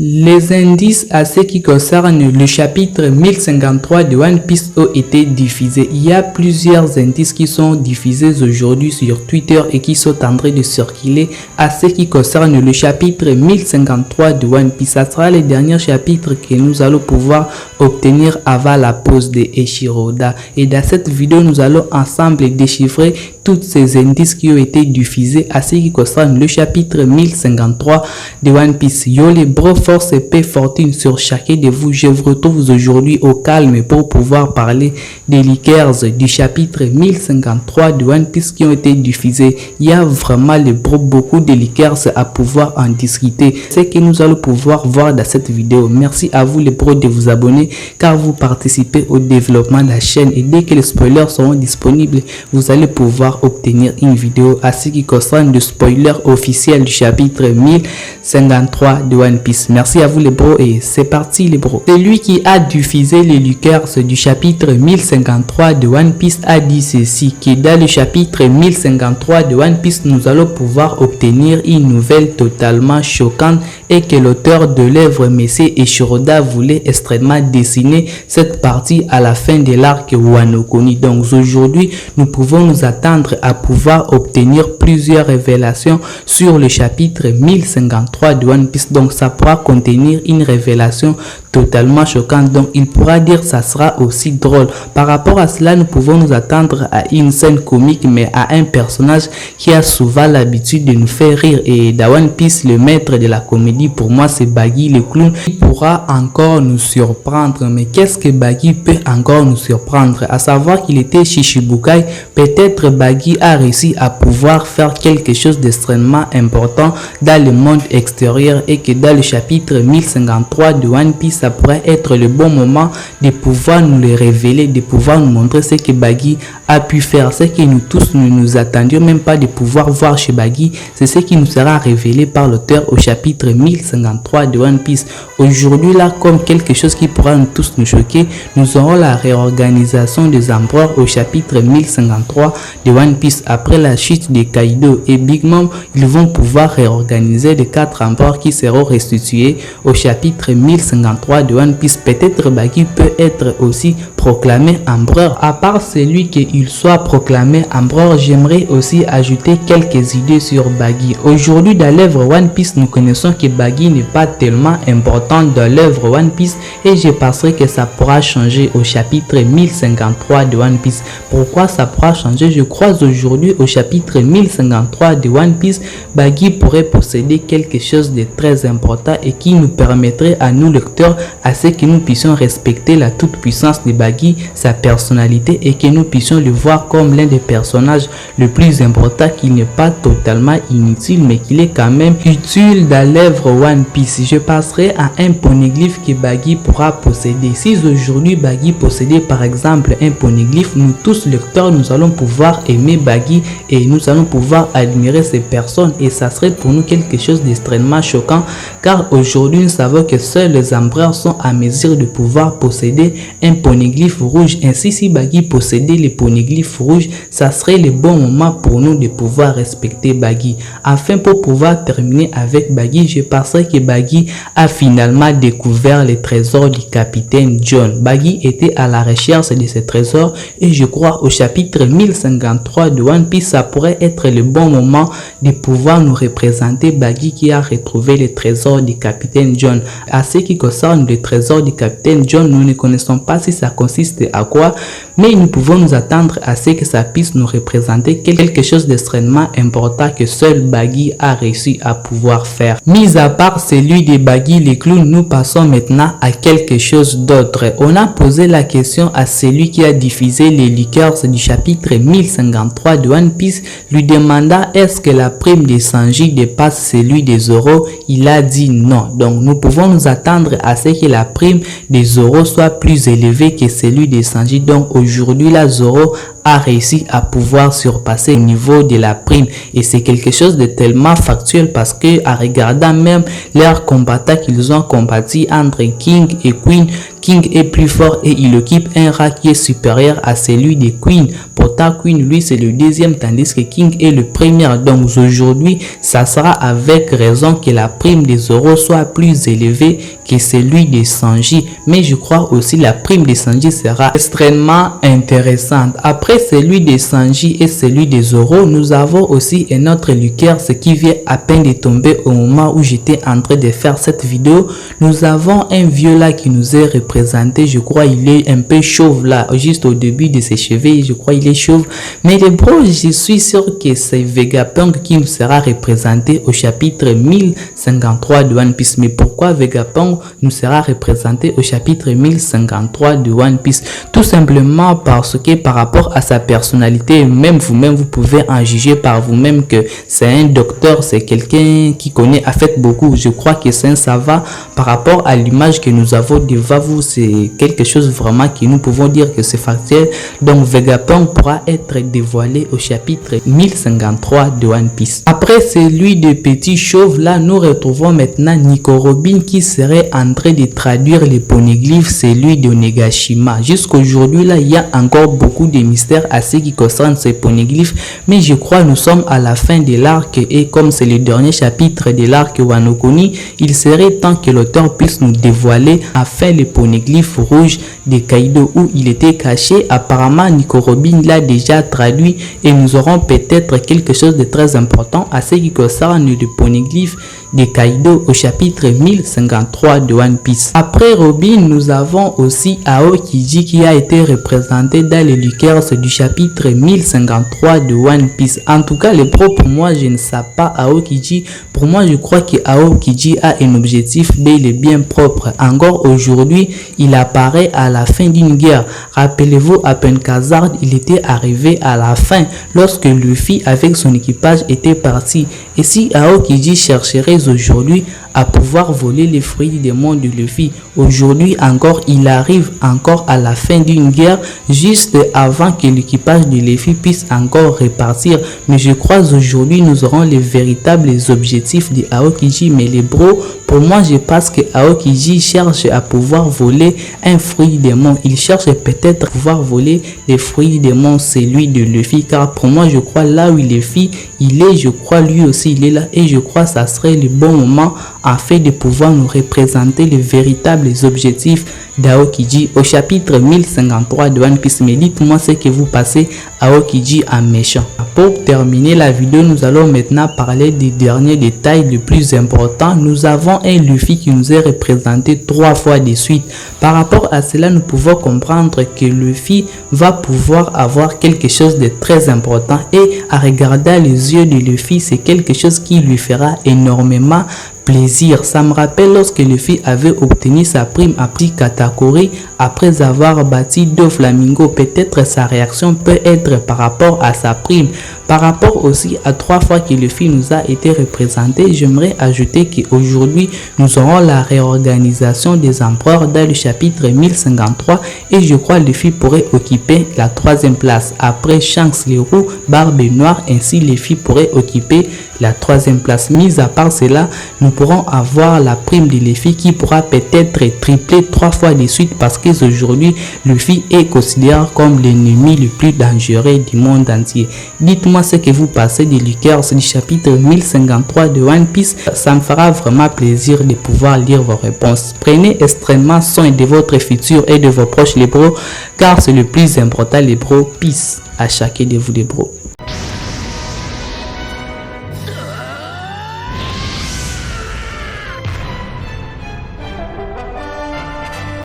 Les indices à ce qui concerne le chapitre 1053 de One Piece ont été diffusés. Il y a plusieurs indices qui sont diffusés aujourd'hui sur Twitter et qui sont en train de circuler à ce qui concerne le chapitre 1053 de One Piece. Ça sera le dernier chapitre que nous allons pouvoir obtenir avant la pause de Eiichiro Oda. Et dans cette vidéo, nous allons ensemble déchiffrer tous ces indices qui ont été diffusés à ce qui concerne le chapitre 1053 de One Piece. Yo les bros, force et paix, fortune sur chacun de vous. Je vous retrouve aujourd'hui au calme pour pouvoir parler des leakers du chapitre 1053 de One Piece qui ont été diffusés. Il y a vraiment les bros, beaucoup de leakers à pouvoir en discuter. C'est que nous allons pouvoir voir dans cette vidéo. Merci à vous les bros de vous abonner car vous participez au développement de la chaîne et dès que les spoilers seront disponibles, vous allez pouvoir obtenir une vidéo à ce qui concerne le spoiler officiel du chapitre 1053 de One Piece. Merci à vous les bros et c'est parti les bros. Celui qui a diffusé les leakers du chapitre 1053 de One Piece a dit ceci, que dans le chapitre 1053 de One Piece, nous allons pouvoir obtenir une nouvelle totalement choquante et que l'auteur de l'œuvre Monsieur Eiichiro Oda voulait extrêmement dessiner cette partie à la fin de l'arc Wano Kuni. Donc aujourd'hui, nous pouvons nous attendre à pouvoir obtenir plusieurs révélations sur le chapitre 1053 de One Piece. Donc ça pourra contenir une révélation totalement choquante, donc il pourra dire ça sera aussi drôle. Par rapport à cela, nous pouvons nous attendre à une scène comique, mais à un personnage qui a souvent l'habitude de nous faire rire. Et dans One Piece, le maître de la comédie pour moi c'est Baggy le clown. Il pourra encore nous surprendre. Mais qu'est-ce que Baggy peut encore nous surprendre? À savoir qu'il était Shichibukai. Peut-être Baggy a réussi à pouvoir faire quelque chose d'extrêmement important dans le monde extérieur et que dans le chapitre 1053 de One Piece, ça pourrait être le bon moment de pouvoir nous le révéler, de pouvoir nous montrer ce que Baggy a pu faire, ce que nous tous nous attendions même pas de pouvoir voir chez Baggy. C'est ce qui nous sera révélé par l'auteur au chapitre 1053 de One Piece. Aujourd'hui là, comme quelque chose qui pourra nous tous nous choquer, nous aurons la réorganisation des empereurs au chapitre 1053 de One Piece. Après la chute de Kaido et Big Mom, ils vont pouvoir réorganiser les 4 empereurs qui seront restitués au chapitre 1053 de One Piece. Peut-être Baggy peut être aussi proclamé empereur. À part celui qu'il soit proclamé empereur, j'aimerais aussi ajouter quelques idées sur Baggy. Aujourd'hui dans l'œuvre One Piece, nous connaissons que Baggy n'est pas tellement important dans l'œuvre One Piece et je penserai que ça pourra changer au chapitre 1053 de One Piece. Pourquoi ça pourra changer? Je crois aujourd'hui au chapitre 1053 de One Piece, Baggy pourrait posséder quelque chose de très important et qui nous permettrait à nous lecteurs à ce que nous puissions respecter la toute puissance de Baggy, sa personnalité et que nous puissions le voir comme l'un des personnages le plus important, qu'il n'est pas totalement inutile mais qu'il est quand même utile dans l'œuvre One Piece. Je passerai à un poneglyphe que Baggy pourra posséder. Si aujourd'hui Baggy possédait par exemple un poneglyphe, nous tous lecteurs nous allons pouvoir aimer Baggy et nous allons pouvoir admirer ces personnes et ça serait pour nous quelque chose d'extrêmement choquant car aujourd'hui nous savons que seuls les empereurs sont à mesure de pouvoir posséder un poneglyphe rouge. Ainsi, si Baggy possédait les poneglyphes rouges, ça serait le bon moment pour nous de pouvoir respecter Baggy. Enfin, pour pouvoir terminer avec Baggy, je penserais que Baggy a finalement découvert les trésors du capitaine John. Baggy était à la recherche de ces trésors et je crois au chapitre 1053 de One Piece, ça pourrait être le bon moment de pouvoir nous représenter Baggy qui a retrouvé les trésors du capitaine John. À ce qui concerne le trésor du capitaine John, nous ne connaissons pas si ça consiste à quoi, mais nous pouvons nous attendre à ce que ça puisse nous représenter quelque chose d'extrêmement important que seul Baggy a réussi à pouvoir faire. Mis à part celui de Baggy les clowns, nous passons maintenant à quelque chose d'autre. On a posé la question à celui qui a diffusé les leakers du chapitre 1053 de One Piece, lui demanda est-ce que la prime de Sanji dépasse celui des Zoro. Il a dit non. Donc nous pouvons nous attendre à ce que la prime des Zoro soit plus élevée que celui de Sanji. Donc aujourd'hui la Zoro a réussi à pouvoir surpasser le niveau de la prime. Et c'est quelque chose de tellement factuel parce que, en regardant même leurs combattants qu'ils ont combattu entre King et Queen, King est plus fort et il occupe un rang qui est supérieur à celui de Queen. Pourtant, Queen, lui, c'est le deuxième, tandis que King est le premier. Donc, aujourd'hui, ça sera avec raison que la prime des Zoro soit plus élevée que celui de Sanji. Mais je crois aussi la prime de Sanji sera extrêmement intéressante. Après celui de Sanji et celui de Zoro, nous avons aussi un autre Lucas, ce qui vient à peine de tomber au moment où j'étais en train de faire cette vidéo. Nous avons un vieux là qui nous est représenté. Je crois il est un peu chauve là, juste au début de ses cheveux. Je crois il est chauve. Mais les bros, je suis sûr que c'est Vegapunk qui nous sera représenté au chapitre 1053 de One Piece. Mais pourquoi Vegapunk nous sera représenté au chapitre 1053 de One Piece? Tout simplement parce que par rapport à sa personnalité, même vous-même, vous pouvez en juger par vous-même que c'est un docteur, c'est quelqu'un qui connaît en fait beaucoup. Je crois que c'est un savant par rapport à l'image que nous avons devant vous. C'est quelque chose vraiment que nous pouvons dire que c'est factuel. Donc Vegapunk pourra être dévoilé au chapitre 1053 de One Piece. Après celui de Petit Chauve, là nous retrouvons maintenant Nico Robin qui serait en train de traduire les poneglyphes, celui de Onigashima. Jusqu'aujourd'hui là, il y a encore beaucoup de mystères à ce qui concerne ces poneglyphes, mais je crois nous sommes à la fin de l'arc et comme c'est le dernier chapitre de l'arc Wano Kuni, il serait temps que l'auteur puisse nous dévoiler enfin les poneglyphes rouges de Kaido où il était caché. Apparemment Nico Robin l'a déjà traduit et nous aurons peut-être quelque chose de très important à ce qui concerne le poneglyphe de Kaido au chapitre 1053 de One Piece. Après Robin, nous avons aussi Aokiji qui a été représenté dans les Lucas du chapitre 1053 de One Piece. En tout cas, les pros, pour moi, je ne sais pas Aokiji. Pour moi, je crois que Aokiji a un objectif bel et bien propre. Encore aujourd'hui, il apparaît à la fin d'une guerre. Rappelez-vous, à Penkazard, il était arrivé à la fin lorsque Luffy avec son équipage était parti. Et si Aokiji chercherait aujourd'hui à pouvoir voler les fruits des mondes de Luffy, aujourd'hui encore, il arrive encore à la fin d'une guerre, juste avant que l'équipage de Luffy puisse encore repartir. Mais je crois aujourd'hui nous aurons les véritables objectifs de Aokiji. Mais les bros, pour moi, je pense que Aokiji cherche à pouvoir voler un fruit des mondes. Il cherche peut-être à pouvoir voler les fruits des mondes, celui de Luffy. Car pour moi, je crois là où Luffy il est, je crois lui aussi il est là. Et je crois que ça serait le bon moment afin de pouvoir nous représenter les véritables objectifs d'Aokiji au chapitre 1053 de One Piece. Mais dites-moi ce que vous passez Aokiji en méchant. Pour terminer la vidéo, nous allons maintenant parler des derniers détails les plus importants. Nous avons un Luffy qui nous est représenté 3 fois de suite. Par rapport à cela, nous pouvons comprendre que Luffy va pouvoir avoir quelque chose de très important. Et à regarder les yeux de Luffy, c'est quelque chose qui lui fera énormément plaisir. Ça me rappelle lorsque Luffy avait obtenu sa prime à Petit Katakuri après avoir battu Doflamingo. Peut-être sa réaction peut être par rapport à sa prime. Par rapport aussi à 3 fois que Luffy nous a été représenté, j'aimerais ajouter qu'aujourd'hui nous aurons la réorganisation des empereurs dans le chapitre 1053 et je crois Luffy pourrait occuper la 3e place. Après Shanks le Roux, Barbe Noire, ainsi Luffy pourrait occuper la 3e place. Mis à part cela, nous pourrons avoir la prime de Luffy qui pourra peut-être tripler 3 fois de suite parce qu'aujourd'hui Luffy est considéré comme l'ennemi le plus dangereux du monde entier. Dites-moi ce que vous pensez des Lucas du chapitre 1053 de One Piece. Ça me fera vraiment plaisir de pouvoir lire vos réponses. Prenez extrêmement soin de votre futur et de vos proches les bros, car c'est le plus important les bros. Peace à chacun de vous les bros.